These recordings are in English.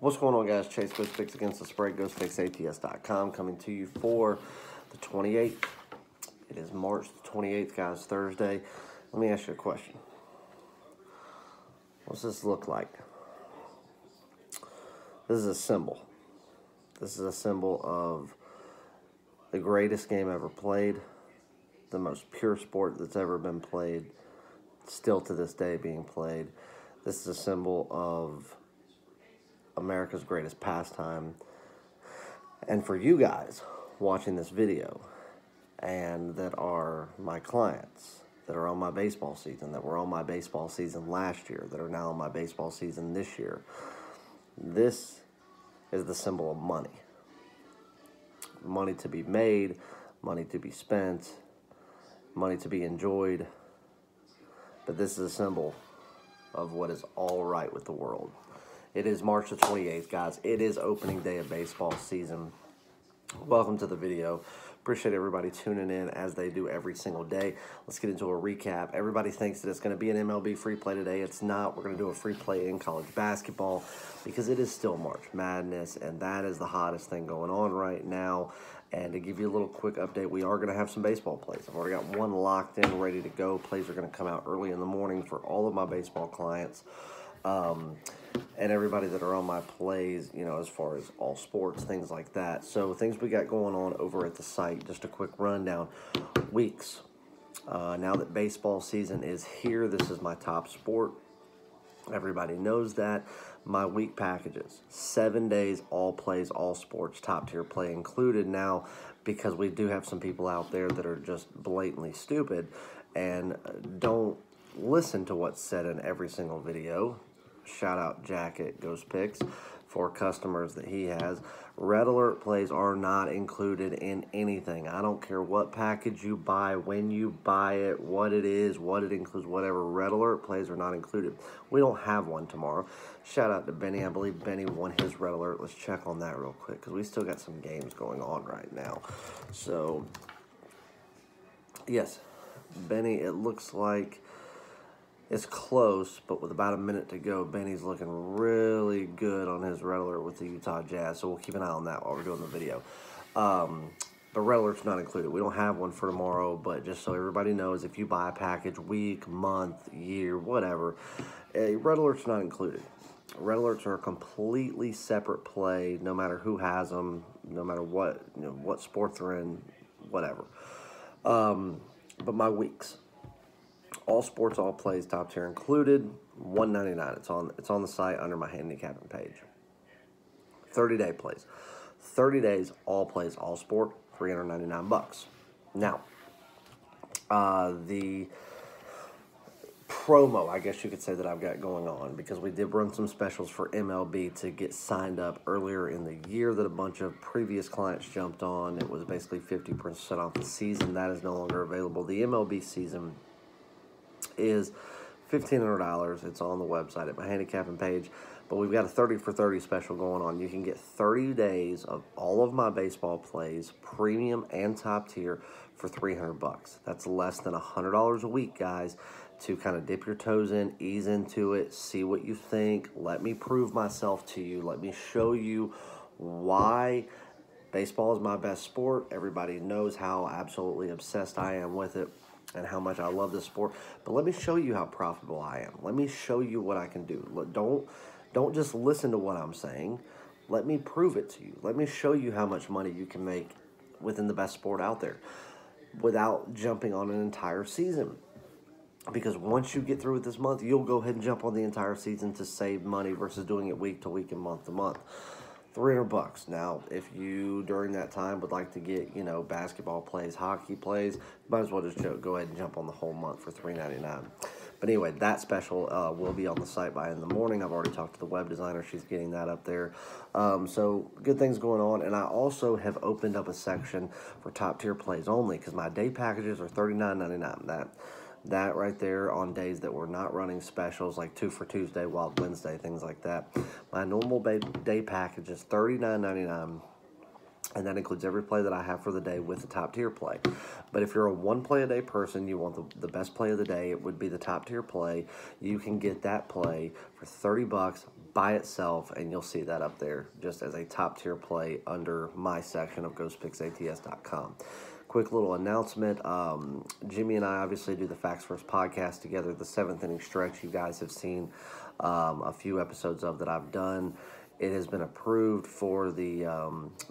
What's going on, guys? Chase Ghost Picks against the spread. GhostPicksATS.com coming to you for the 28th. It is March the 28th, guys, Thursday. Let me ask you a question. What's this look like? This is a symbol. This is a symbol of the greatest game ever played, the most pure sport that's ever been played, still to this day being played. This is a symbol of America's greatest pastime. And for you guys watching this video and that are my clients, that are on my baseball season, that were on my baseball season last year, that are now on my baseball season this year, this is the symbol of money. Money to be made, money to be spent, money to be enjoyed. But this is a symbol of what is all right with the world. It is March the 28th, guys. It is opening day of baseball season. Welcome to the video. Appreciate everybody tuning in as they do every single day. Let's get into a recap. Everybody thinks that it's going to be an MLB free play today. It's not. We're going to do a free play in college basketball because it is still March Madness, and that is the hottest thing going on right now. And to give you a little quick update, we are going to have some baseball plays. I've already got one locked in, ready to go. Plays are going to come out early in the morning for all of my baseball clients. And everybody that are on my plays, you know, as far as all sports, things like that. So things we got going on over at the site, just a quick rundown. Weeks. Now that baseball season is here, this is my top sport. Everybody knows that. My week packages, 7 days, all plays, all sports, top tier play included. Now, because we do have some people out there that are just blatantly stupid and don't listen to what's said in every single video. Shout out Jack at Ghost Picks for customers that he has. Red alert plays are not included in anything. I don't care what package you buy, when you buy it, what it is, what it includes, whatever. Red alert plays are not included. We don't have one tomorrow. Shout out to Benny. I believe Benny won his red alert. Let's check on that real quick because we still got some games going on right now. So, yes, Benny, it looks like it's close, but with about a minute to go, Benny's looking really good on his red alert with the Utah Jazz, so we'll keep an eye on that while we're doing the video. But red alert's not included. We don't have one for tomorrow, but just so everybody knows, if you buy a package, week, month, year, whatever, red alert's not included. Red alerts are a completely separate play, no matter who has them, no matter what, you know, what sport they're in, whatever. But my weeks. All sports, all plays, top tier included, $199. It's on the site under my handicapping page. 30-day plays. 30 days, all plays, all sport, $399. Now, the promo, I guess you could say, that I've got going on, because we did run some specials for MLB to get signed up earlier in the year that a bunch of previous clients jumped on. It was basically 50% off the season. That is no longer available. The MLB season is $1,500. It's on the website at my handicapping page, but we've got a 30 for 30 special going on. You can get 30 days of all of my baseball plays, premium and top tier, for $300. That's less than $100 a week, guys, to kind of dip your toes in, ease into it, see what you think. Let me prove myself to you. Let me show you why baseball is my best sport. Everybody knows how absolutely obsessed I am with it and how much I love this sport. But let me show you how profitable I am. Let me show you what I can do. Look, don't just listen to what I'm saying. Let me prove it to you. Let me show you how much money you can make within the best sport out there without jumping on an entire season. Because once you get through with this month, you'll go ahead and jump on the entire season to save money versus doing it week to week and month to month. $300. Now, if you, during that time, would like to get, you know, basketball plays, hockey plays, might as well just go ahead and jump on the whole month for $399. But anyway, that special will be on the site by in the morning. I've already talked to the web designer. She's getting that up there. So good things going on. And I also have opened up a section for top tier plays only, because my day packages are $39.99. That right there on days that we're not running specials, like 2 for Tuesday, Wild Wednesday, things like that. My normal day package is $39.99. And that includes every play that I have for the day with the top tier play. But if you're a one play a day person, you want the best play of the day, it would be the top tier play. You can get that play for $30 by itself, and you'll see that up there just as a top-tier play under my section of ghostpicksats.com. Quick little announcement. Jimmy and I obviously do the Facts First podcast together, the 7th inning stretch. You guys have seen a few episodes of that I've done. It has been approved for the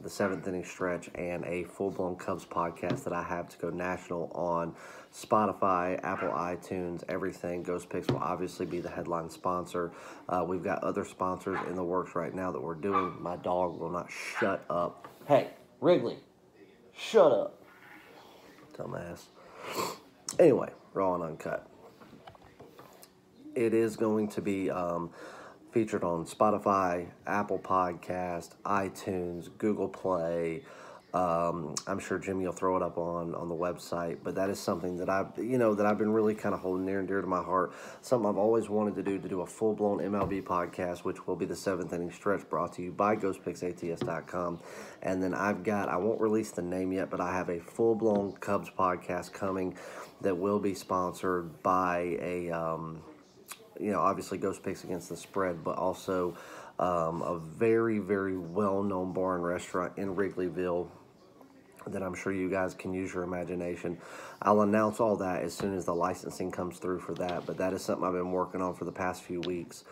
7th inning stretch and a full-blown Cubs podcast that I have to go national on Spotify, Apple iTunes, everything. Ghost Picks will obviously be the headline sponsor. We've got other sponsors in the works right now that we're doing. My dog will not shut up. Hey, Wrigley, shut up. Dumbass. Anyway, raw and uncut. It is going to be featured on Spotify, Apple Podcast, iTunes, Google Play. I'm sure Jimmy will throw it up on the website, but that is something that I've been really kind of holding near and dear to my heart. Something I've always wanted to do a full-blown MLB podcast, which will be the 7th inning stretch, brought to you by ghostpicksats.com. And then I won't release the name yet, but I have a full-blown Cubs podcast coming that will be sponsored by a obviously Ghost Picks Against the Spread, but also a very, very well-known bar and restaurant in Wrigleyville that I'm sure you guys can use your imagination. I'll announce all that as soon as the licensing comes through for that, but that is something I've been working on for the past few weeks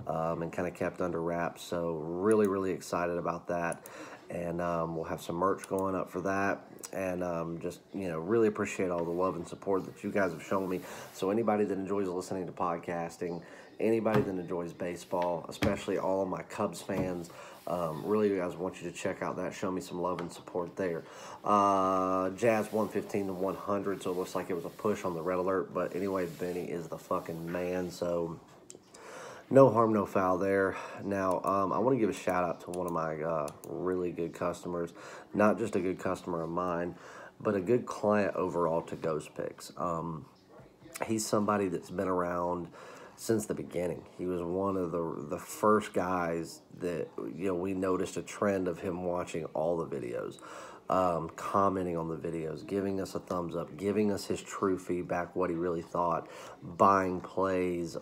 and kind of kept under wraps, so really, really excited about that. And we'll have some merch going up for that, and just, really appreciate all the love and support that you guys have shown me. So anybody that enjoys listening to podcasting, anybody that enjoys baseball, especially all of my Cubs fans, really, you guys, want you to check out that. Show me some love and support there. Jazz 115 to 100, so it looks like it was a push on the red alert. But anyway, Benny is the fucking man, so no harm, no foul there. Now, I want to give a shout-out to one of my really good customers. Not just a good customer of mine, but a good client overall to Ghost Picks. He's somebody that's been around since the beginning. He was one of the first guys that, we noticed a trend of him watching all the videos, commenting on the videos, giving us a thumbs up, giving us his true feedback, what he really thought, buying plays,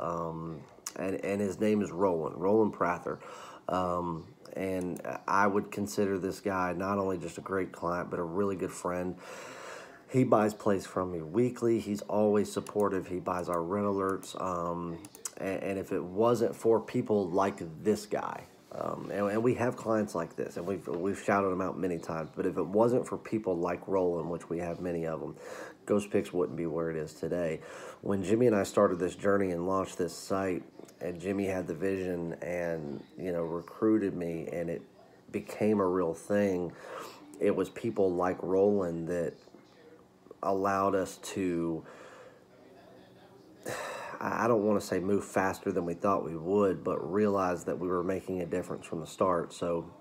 and his name is Roland Prather. And I would consider this guy not only just a great client, but a really good friend. He buys plays from me weekly. He's always supportive. He buys our red alerts. And if it wasn't for people like this guy, and we have clients like this, and we've shouted them out many times, but if it wasn't for people like Roland, which we have many of them, Ghost Picks wouldn't be where it is today. When Jimmy and I started this journey and launched this site, and Jimmy had the vision and, recruited me, and it became a real thing, it was people like Roland that allowed us to, I don't want to say move faster than we thought we would, but realize that we were making a difference from the start. So,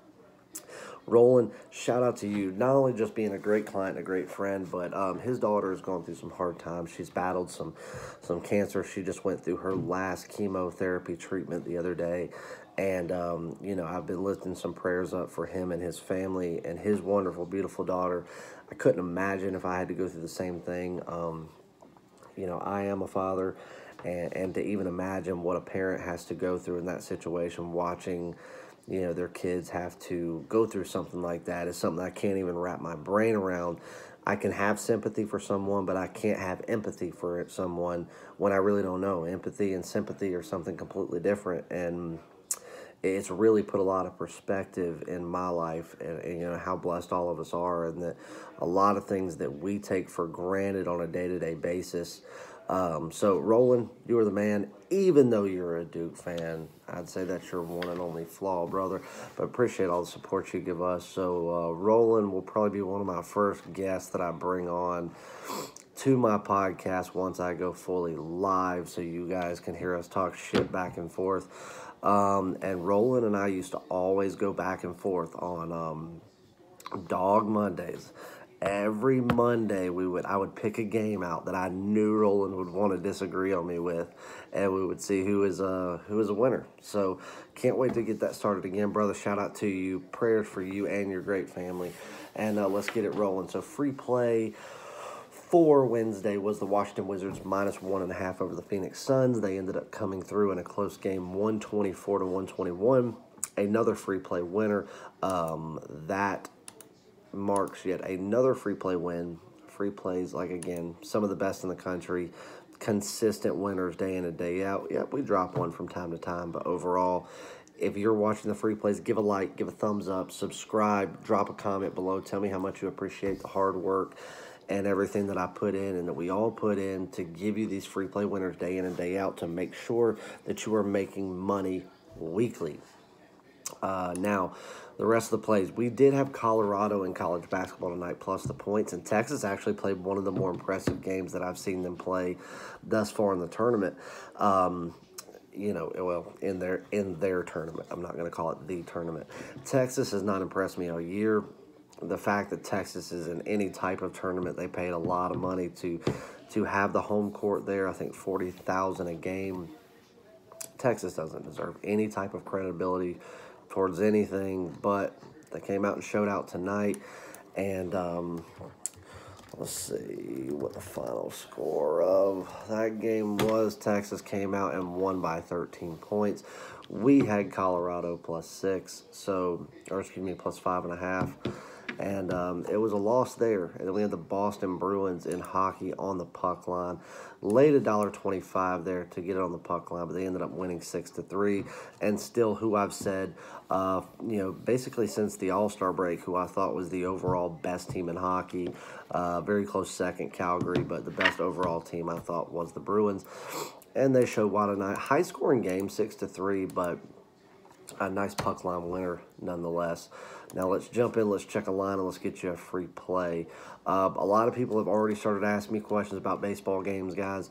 Roland, shout out to you, not only just being a great client and a great friend, but his daughter has gone through some hard times. She's battled some cancer. She just went through her last chemotherapy treatment the other day. And, I've been lifting some prayers up for him and his family and his wonderful, beautiful daughter. I couldn't imagine if I had to go through the same thing. I am a father, and to even imagine what a parent has to go through in that situation, watching, their kids have to go through something like that is something I can't even wrap my brain around. I can have sympathy for someone, but I can't have empathy for someone when I really don't know. Empathy and sympathy are something completely different, and it's really put a lot of perspective in my life, and how blessed all of us are, and that a lot of things that we take for granted on a day-to-day basis. So, Roland, you are the man. Even though you're a Duke fan, I'd say that's your one and only flaw, brother. But appreciate all the support you give us. So, Roland will probably be one of my first guests that I bring on to my podcast once I go fully live, so you guys can hear us talk shit back and forth. And Roland and I used to always go back and forth on Dog Mondays. Every Monday I would pick a game out that I knew Roland would want to disagree on me with, and we would see who is a winner. So can't wait to get that started again, brother. Shout out to you. Prayers for you and your great family. And let's get it rolling. So free play for Wednesday was the Washington Wizards -1.5 over the Phoenix Suns. They ended up coming through in a close game, 124 to 121. Another free play winner. That marks yet another free play win. Free plays, like, again, some of the best in the country. Consistent winners day in and day out. Yep, we drop one from time to time, but overall, if you're watching the free plays, give a like, give a thumbs up, subscribe, drop a comment below. Tell me how much you appreciate the hard work and everything that I put in and that we all put in to give you these free play winners day in and day out to make sure that you are making money weekly. Now, the rest of the plays. We did have Colorado in college basketball tonight, plus the points, and Texas actually played one of the more impressive games that I've seen them play thus far in the tournament. In their tournament. I'm not going to call it the tournament. Texas has not impressed me all year. The fact that Texas is in any type of tournament, they paid a lot of money to have the home court there. I think $40,000 a game. Texas doesn't deserve any type of credibility towards anything, but they came out and showed out tonight. And let's see what the final score of that game was. Texas came out and won by 13 points. We had Colorado +6, plus 5.5. And it was a loss there. And then we had the Boston Bruins in hockey on the puck line. Laid $1.25 there to get it on the puck line, but they ended up winning 6-3. And still, who I've said, basically since the All-Star break, who I thought was the overall best team in hockey. Very close second, Calgary, but the best overall team I thought was the Bruins. And they showed why tonight. High-scoring game, 6-3, but a nice puck line winner nonetheless. Now let's jump in, let's check a line, and let's get you a free play. A lot of people have already started asking me questions about baseball games, guys.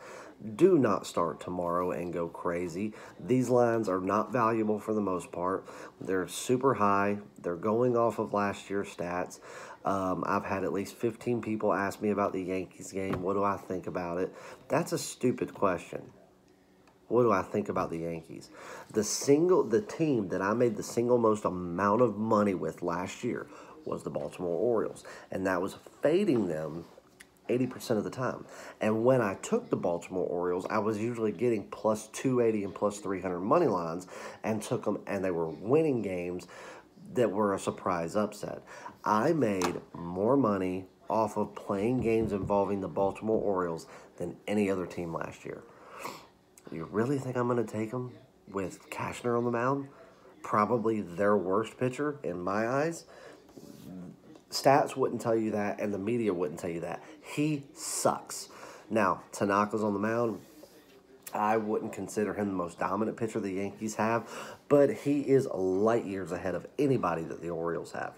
Do not start tomorrow and go crazy. These lines are not valuable for the most part. They're super high. They're going off of last year's stats. I've had at least 15 people ask me about the Yankees game. What do I think about it? That's a stupid question. What do I think about the Yankees? The team that I made the single most amount of money with last year was the Baltimore Orioles, and that was fading them 80% of the time. And when I took the Baltimore Orioles, I was usually getting plus 280 and plus 300 money lines, and took them, and they were winning games that were a surprise upset. I made more money off of playing games involving the Baltimore Orioles than any other team last year. You really think I'm going to take them with Cashner on the mound? Probably their worst pitcher in my eyes. Stats wouldn't tell you that, and the media wouldn't tell you that. He sucks. Now, Tanaka's on the mound. I wouldn't consider him the most dominant pitcher the Yankees have, but he is light years ahead of anybody that the Orioles have.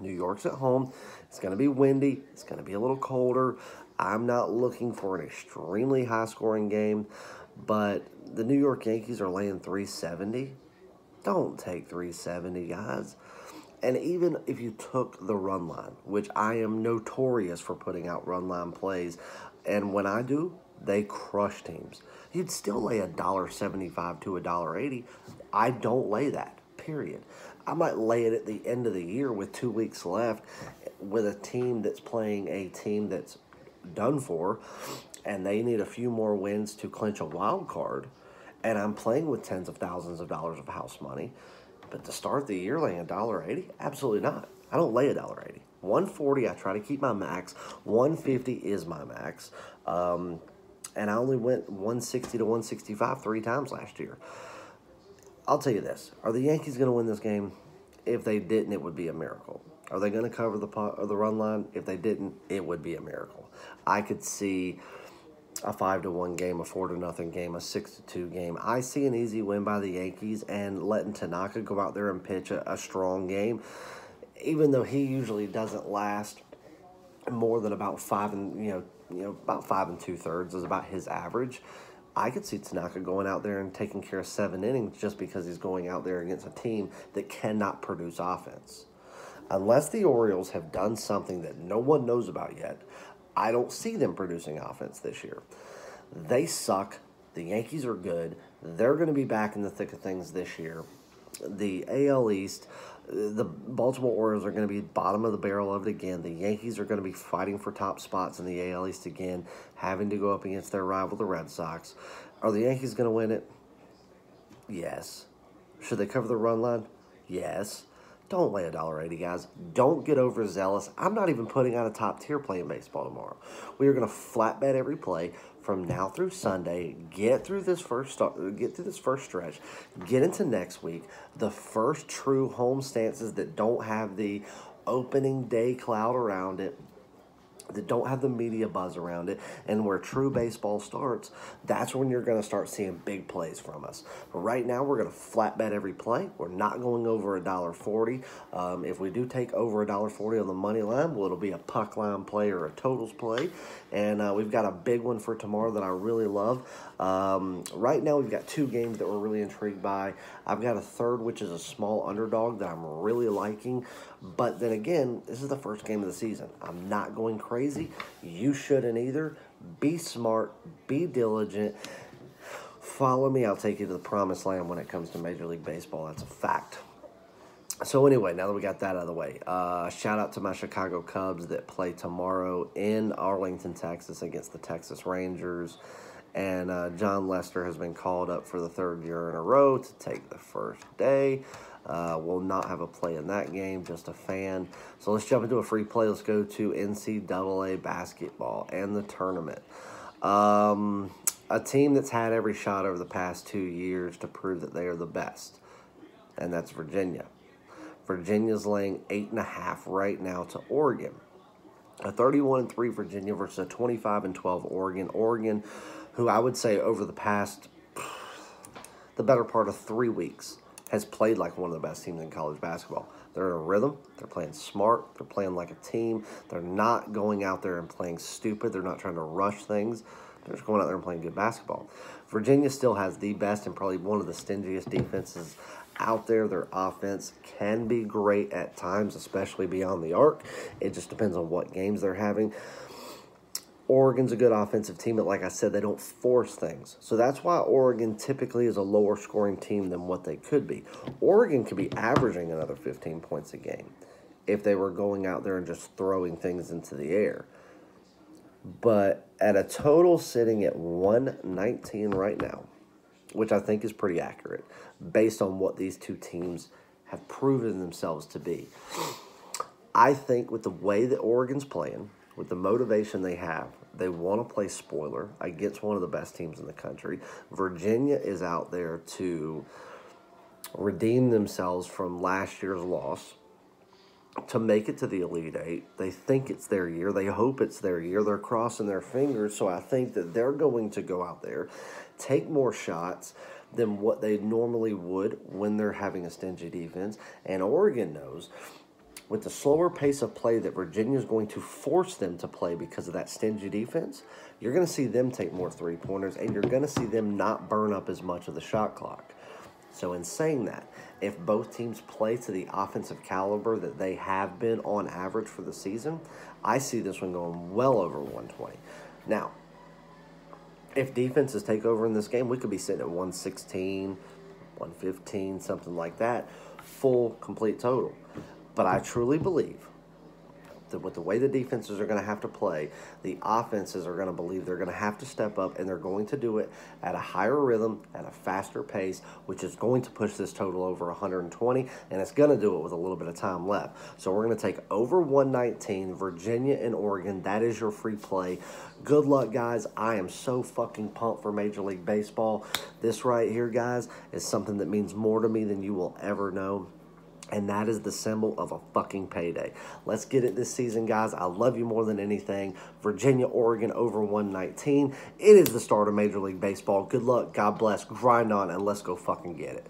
New York's at home. It's going to be windy. It's going to be a little colder. I'm not looking for an extremely high-scoring game, but the New York Yankees are laying 370. Don't take 370, guys. And even if you took the run line, which I am notorious for putting out run line plays, and when I do, they crush teams, you'd still lay $1.75 to $1.80. I don't lay that, period. I might lay it at the end of the year with 2 weeks left with a team that's playing a team that's done for, and they need a few more wins to clinch a wild card, and I'm playing with tens of thousands of dollars of house money. But to start the year laying $1.80, absolutely not. I don't lay $1.80. 140, I try to keep my max. 150 is my max. And I only went 160 to 165 3 times last year. I'll tell you this. Are the Yankees going to win this game? If they didn't, it would be a miracle. Are they going to cover the run line? If they didn't, it would be a miracle. I could see a 5-1 game, a 4-0 game, a 6-2 game. I see an easy win by the Yankees, and letting Tanaka go out there and pitch a strong game, even though he usually doesn't last more than about 5 2/3 is about his average. I could see Tanaka going out there and taking care of 7 innings just because he's going out there against a team that cannot produce offense. Unless the Orioles have done something that no one knows about yet, I don't see them producing offense this year. They suck. The Yankees are good. They're going to be back in the thick of things this year. The AL East, the Baltimore Orioles are going to be bottom of the barrel of it again. The Yankees are going to be fighting for top spots in the AL East again, having to go up against their rival, the Red Sox. Are the Yankees going to win it? Yes. Should they cover the run line? Yes. Don't lay $1.80, guys. Don't get overzealous. I'm not even putting on a top tier playing baseball tomorrow. We are going to flat bet every play from now through Sunday. Get through this first stretch. Get into next week. The first true home stances that don't have the opening day cloud around it, that don't have the media buzz around it, and where true baseball starts, that's when you're going to start seeing big plays from us. But right now, we're going to flat bet every play. We're not going over $1.40. If we do take over $1.40 on the money line, well, it'll be a puck line play or a totals play. And we've got a big one for tomorrow that I really love. Right now, we've got 2 games that we're really intrigued by. I've got a third, which is a small underdog that I'm really liking. But then again, this is the first game of the season. I'm not going crazy. You shouldn't either. Be smart. Be diligent. Follow me. I'll take you to the promised land when it comes to Major League Baseball. That's a fact. So anyway, now that we got that out of the way, shout out to my Chicago Cubs that play tomorrow in Arlington, Texas against the Texas Rangers. And John Lester has been called up for the 3rd year in a row to take the first day. Will not have a play in that game, just a fan. So let's jump into a free play. Let's go to NCAA basketball and the tournament. A team that's had every shot over the past 2 years to prove that they are the best, and that's Virginia. Virginia's laying 8.5 right now to Oregon. A 31-3 Virginia versus a 25-12 Oregon. Oregon, who I would say over the past, the better part of 3 weeks, has played like one of the best teams in college basketball. They're in a rhythm. They're playing smart. They're playing like a team. They're not going out there and playing stupid. They're not trying to rush things. They're just going out there and playing good basketball. Virginia still has the best and probably one of the stingiest defenses out there. Their offense can be great at times, especially beyond the arc. It just depends on what games they're having. Oregon's a good offensive team, but like I said, they don't force things. So that's why Oregon typically is a lower scoring team than what they could be. Oregon could be averaging another 15 points a game if they were going out there and just throwing things into the air. But at a total sitting at 119 right now, which I think is pretty accurate based on what these two teams have proven themselves to be. I think with the way that Oregon's playing, with the motivation they have, they want to play spoiler against one of the best teams in the country. Virginia is out there to redeem themselves from last year's loss, to make it to the Elite Eight. They think it's their year. They hope it's their year. They're crossing their fingers. So I think that they're going to go out there, take more shots than what they normally would when they're having a stingy defense. And Oregon knows, with the slower pace of play that Virginia is going to force them to play because of that stingy defense, you're going to see them take more three-pointers, and you're going to see them not burn up as much of the shot clock. So in saying that, if both teams play to the offensive caliber that they have been on average for the season, I see this one going well over 120. Now, if defenses take over in this game, we could be sitting at 116, 115, something like that, full, complete total. But I truly believe that with the way the defenses are going to have to play, the offenses are going to believe they're going to have to step up, and they're going to do it at a higher rhythm, at a faster pace, which is going to push this total over 120, and it's going to do it with a little bit of time left. So we're going to take over 119, Virginia and Oregon. That is your free play. Good luck, guys. I am so fucking pumped for Major League Baseball. This right here, guys, is something that means more to me than you will ever know. And that is the symbol of a fucking payday. Let's get it this season, guys. I love you more than anything. Virginia, Oregon over 119. It is the start of Major League Baseball. Good luck. God bless. Grind on, and let's go fucking get it.